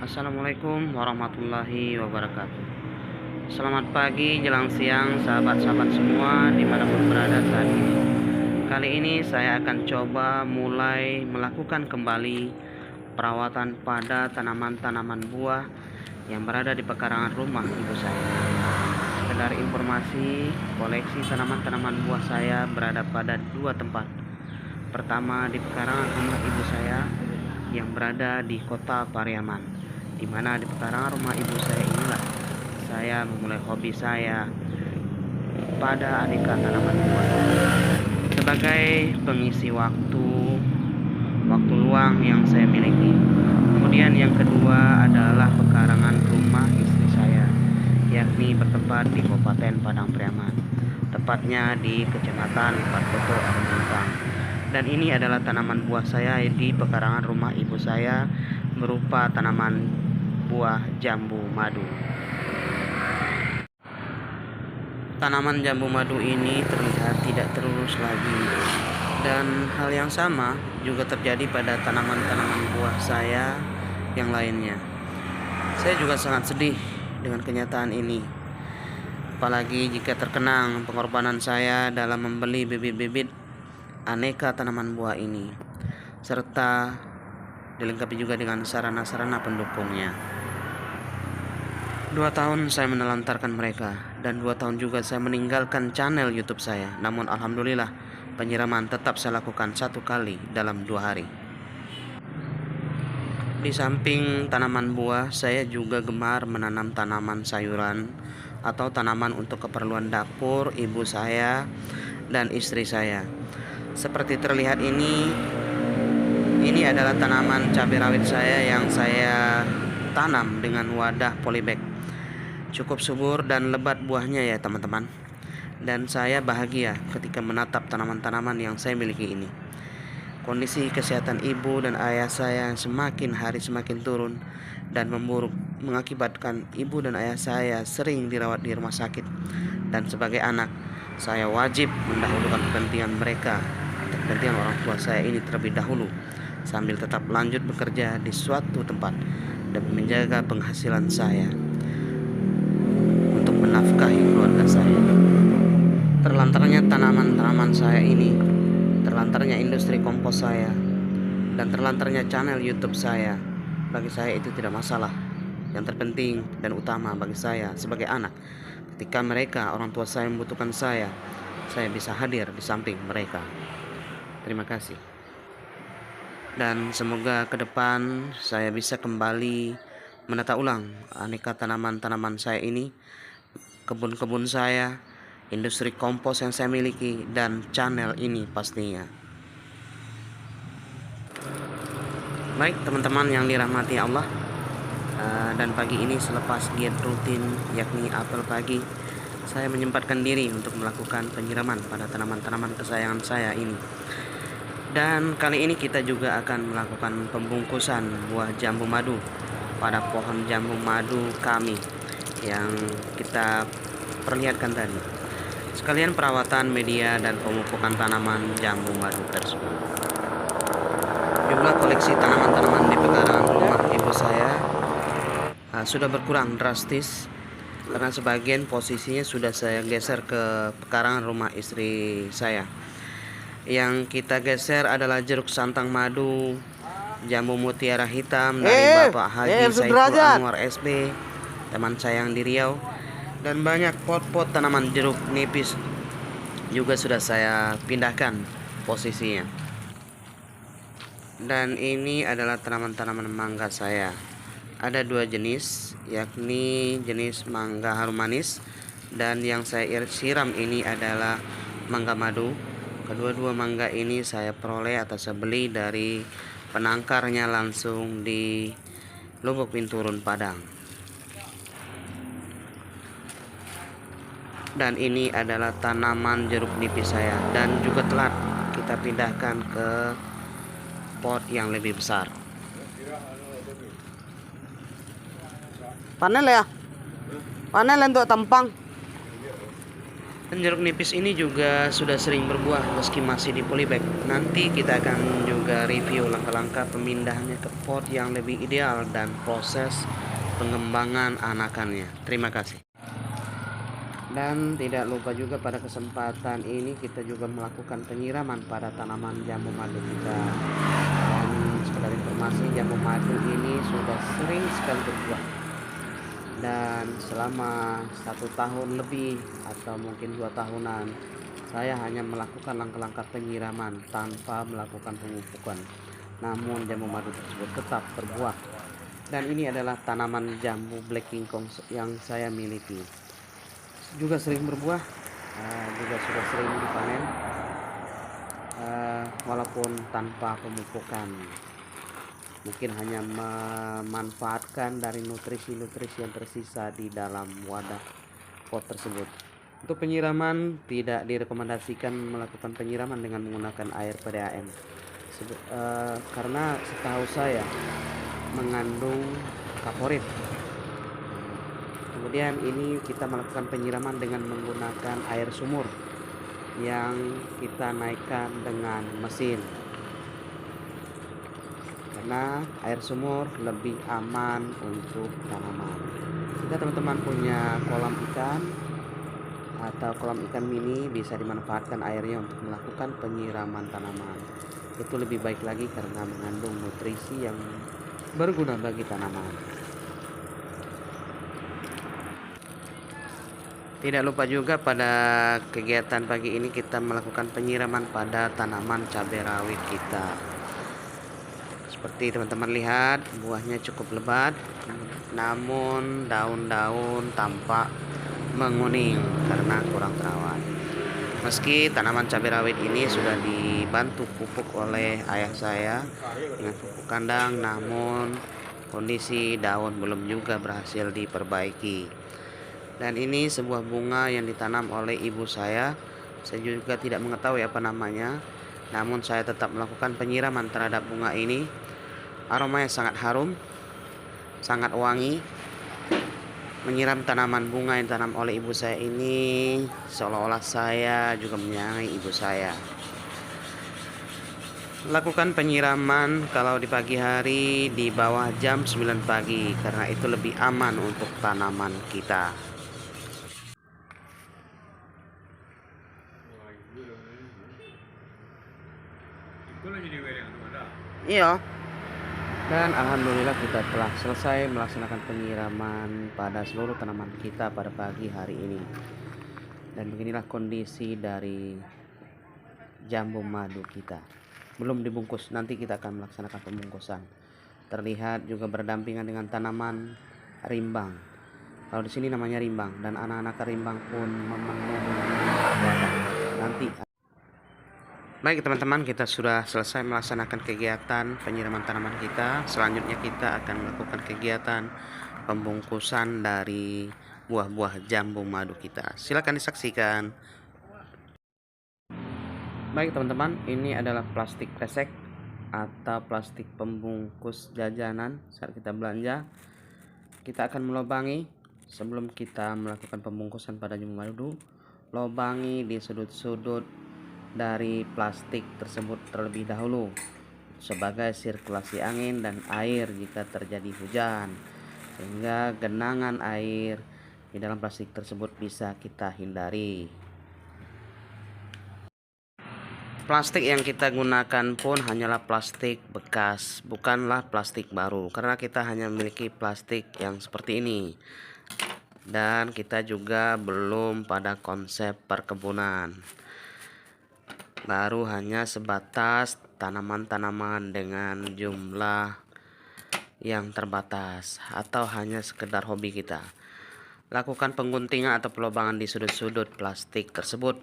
Assalamualaikum warahmatullahi wabarakatuh. Selamat pagi, jelang siang, sahabat-sahabat semua dimanapun berada saat ini. Kali ini saya akan coba mulai melakukan kembali perawatan pada tanaman-tanaman buah yang berada di pekarangan rumah ibu saya. Sekedar informasi, koleksi tanaman-tanaman buah saya berada pada dua tempat. Pertama di pekarangan rumah ibu saya yang berada di kota Pariaman, di mana di pekarangan rumah ibu saya inilah saya memulai hobi saya pada aneka tanaman buah sebagai pengisi waktu luang yang saya miliki. Kemudian yang kedua adalah pekarangan rumah istri saya, yakni bertempat di Kabupaten Padang Pariaman, tepatnya di Kecamatan Parkoto Armuntang. Dan ini adalah tanaman buah saya di pekarangan rumah ibu saya, berupa tanaman buah jambu madu. Tanaman jambu madu ini terlihat tidak terurus lagi, dan hal yang sama juga terjadi pada tanaman-tanaman buah saya yang lainnya. Saya juga sangat sedih dengan kenyataan ini, apalagi jika terkenang pengorbanan saya dalam membeli bibit-bibit aneka tanaman buah ini, serta dilengkapi juga dengan sarana-sarana pendukungnya. 2 tahun saya menelantarkan mereka, dan 2 tahun juga saya meninggalkan channel YouTube saya. Namun alhamdulillah, penyiraman tetap saya lakukan 1 kali dalam 2 hari. Di samping tanaman buah, saya juga gemar menanam tanaman sayuran atau tanaman untuk keperluan dapur ibu saya dan istri saya. Seperti terlihat ini adalah tanaman cabai rawit saya yang saya tanam dengan wadah polybag. Cukup subur dan lebat buahnya ya teman-teman. Dan saya bahagia ketika menatap tanaman-tanaman yang saya miliki ini. Kondisi kesehatan ibu dan ayah saya semakin hari semakin turun dan memburuk, mengakibatkan ibu dan ayah saya sering dirawat di rumah sakit. Dan sebagai anak, saya wajib mendahulukan kepentingan mereka, kepentingan orang tua saya ini terlebih dahulu, sambil tetap lanjut bekerja di suatu tempat dan menjaga penghasilan saya untuk menafkahi keluarga saya. Terlantarnya tanaman-tanaman saya ini, terlantarnya industri kompos saya, dan terlantarnya channel YouTube saya, bagi saya itu tidak masalah. Yang terpenting dan utama bagi saya sebagai anak, ketika mereka, orang tua saya membutuhkan saya bisa hadir di samping mereka. Terima kasih. Dan semoga ke depan saya bisa kembali menata ulang aneka tanaman-tanaman saya ini, kebun-kebun saya, industri kompos yang saya miliki, dan channel ini pastinya. Baik teman-teman yang dirahmati Allah, dan pagi ini selepas giat rutin yakni apel pagi, saya menyempatkan diri untuk melakukan penyiraman pada tanaman-tanaman kesayangan saya ini. Dan kali ini kita juga akan melakukan pembungkusan buah jambu madu pada pohon jambu madu kami yang kita perlihatkan tadi, sekalian perawatan media dan pemupukan tanaman jambu madu tersebut. Jumlah koleksi tanaman-tanaman di pekarangan rumah ibu saya sudah berkurang drastis, karena sebagian posisinya sudah saya geser ke pekarangan rumah istri saya. Yang kita geser adalah jeruk santang madu, jambu mutiara hitam dari Bapak Haji Saiful Anwar SB, teman saya yang di Riau, dan banyak pot-pot tanaman jeruk nipis juga sudah saya pindahkan posisinya. Dan ini adalah tanaman-tanaman mangga saya. Ada 2 jenis, yakni jenis mangga harum manis, dan yang saya siram ini adalah mangga madu. Kedua-dua mangga ini saya peroleh atau saya beli dari penangkarnya langsung di Lubuk Binturun, Padang. Dan ini adalah tanaman jeruk nipis saya, dan juga telah kita pindahkan ke pot yang lebih besar. Panel ya? Panel untuk tampang. Dan jeruk nipis ini juga sudah sering berbuah meski masih di polybag. Nanti kita akan juga review langkah-langkah pemindahannya ke pot yang lebih ideal dan proses pengembangan anakannya. Terima kasih. Dan tidak lupa juga pada kesempatan ini kita juga melakukan penyiraman pada tanaman jambu madu kita. Dan sekedar informasi, jambu madu ini sudah sering sekali berbuah. Dan selama 1 tahun lebih atau mungkin 2 tahunan, saya hanya melakukan langkah-langkah penyiraman tanpa melakukan pemupukan. Namun jambu madu tersebut tetap berbuah. Dan ini adalah tanaman jambu Black King Kong yang saya miliki. Juga sering berbuah, juga sudah sering dipanen, walaupun tanpa pemupukan. Mungkin hanya memanfaatkan dari nutrisi-nutrisi yang tersisa di dalam wadah pot tersebut. Untuk penyiraman tidak direkomendasikan melakukan penyiraman dengan menggunakan air PDAM, karena setahu saya mengandung kaporit. Kemudian ini kita melakukan penyiraman dengan menggunakan air sumur yang kita naikkan dengan mesin, karena air sumur lebih aman untuk tanaman. Jika teman-teman punya kolam ikan atau kolam ikan mini, bisa dimanfaatkan airnya untuk melakukan penyiraman tanaman. Itu lebih baik lagi karena mengandung nutrisi yang berguna bagi tanaman. Tidak lupa juga pada kegiatan pagi ini kita melakukan penyiraman pada tanaman cabai rawit kita. Seperti teman-teman lihat, buahnya cukup lebat, namun daun-daun tampak menguning karena kurang terawat. Meski tanaman cabai rawit ini sudah dibantu pupuk oleh ayah saya dengan pupuk kandang, namun kondisi daun belum juga berhasil diperbaiki. Dan ini sebuah bunga yang ditanam oleh ibu saya. Saya juga tidak mengetahui apa namanya, namun saya tetap melakukan penyiraman terhadap bunga ini. Aromanya sangat harum, sangat wangi. Menyiram tanaman bunga yang ditanam oleh ibu saya ini seolah-olah saya juga menyayangi ibu saya. Lakukan penyiraman kalau di pagi hari di bawah jam 9 pagi, karena itu lebih aman untuk tanaman kita. Iya. Dan alhamdulillah kita telah selesai melaksanakan penyiraman pada seluruh tanaman kita pada pagi hari ini. Dan beginilah kondisi dari jambu madu kita. Belum dibungkus, nanti kita akan melaksanakan pembungkusan. Terlihat juga berdampingan dengan tanaman rimbang. Kalau di sini namanya rimbang, dan anak-anak rimbang pun memenuhi wadah. Nanti baik teman-teman, kita sudah selesai melaksanakan kegiatan penyiraman tanaman kita. Selanjutnya kita akan melakukan kegiatan pembungkusan dari buah-buah jambu madu kita. Silakan disaksikan. Baik teman-teman, ini adalah plastik kresek atau plastik pembungkus jajanan saat kita belanja. Kita akan melubangi sebelum kita melakukan pembungkusan pada jambu madu. Lubangi di sudut-sudut dari plastik tersebut terlebih dahulu sebagai sirkulasi angin dan air jika terjadi hujan, sehingga genangan air di dalam plastik tersebut bisa kita hindari. Plastik yang kita gunakan pun hanyalah plastik bekas, bukanlah plastik baru, karena kita hanya memiliki plastik yang seperti ini. Dan kita juga belum pada konsep perkebunan, baru hanya sebatas tanaman-tanaman dengan jumlah yang terbatas atau hanya sekedar hobi kita. Lakukan pengguntingan atau pelubangan di sudut-sudut plastik tersebut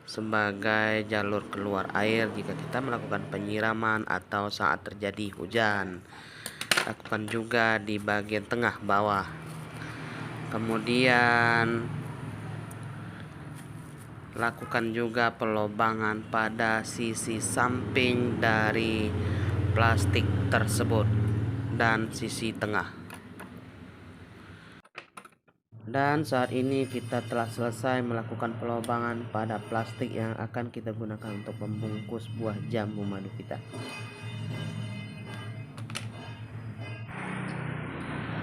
sebagai jalur keluar air jika kita melakukan penyiraman atau saat terjadi hujan. Lakukan juga di bagian tengah bawah. Kemudian lakukan juga pelubangan pada sisi samping dari plastik tersebut dan sisi tengah. Dan saat ini kita telah selesai melakukan pelobangan pada plastik yang akan kita gunakan untuk membungkus buah jambu madu kita.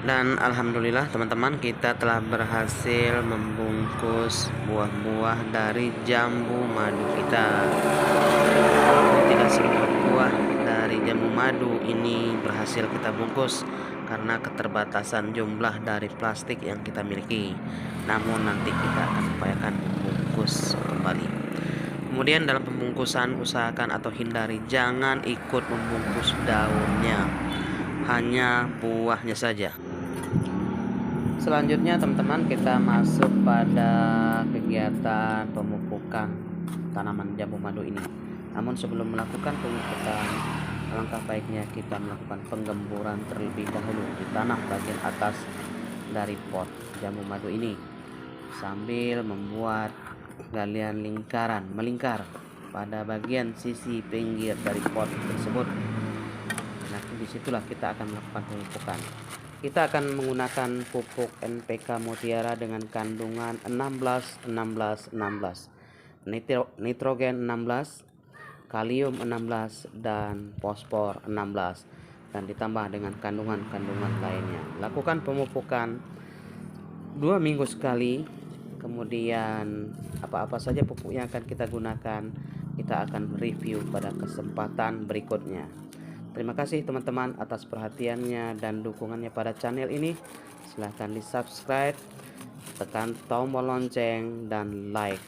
Dan alhamdulillah teman-teman, kita telah berhasil membungkus buah-buah dari jambu madu kita. Tidak semua buah dari jambu madu ini berhasil kita bungkus karena keterbatasan jumlah dari plastik yang kita miliki. Namun nanti kita akan upayakan membungkus kembali. Kemudian dalam pembungkusan usahakan atau hindari jangan ikut membungkus daunnya, hanya buahnya saja. Selanjutnya teman-teman, kita masuk pada kegiatan pemupukan tanaman jambu madu ini. Namun sebelum melakukan pemupukan, alangkah baiknya kita melakukan penggemburan terlebih dahulu di tanah bagian atas dari pot jambu madu ini, sambil membuat galian lingkaran melingkar pada bagian sisi pinggir dari pot tersebut. Nah, disitulah kita akan melakukan pemupukan. Kita akan menggunakan pupuk NPK Mutiara dengan kandungan 16-16-16, nitrogen 16, kalium 16, dan fosfor 16, dan ditambah dengan kandungan-kandungan lainnya. Lakukan pemupukan 2 minggu sekali. Kemudian apa-apa saja pupuk yang akan kita gunakan, kita akan review pada kesempatan berikutnya. Terima kasih teman-teman atas perhatiannya dan dukungannya pada channel ini. Silahkan di subscribe, tekan tombol lonceng, dan like.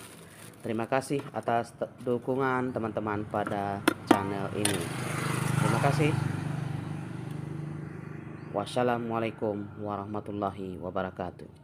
Terima kasih atas dukungan teman-teman pada channel ini. Terima kasih. Wassalamualaikum warahmatullahi wabarakatuh.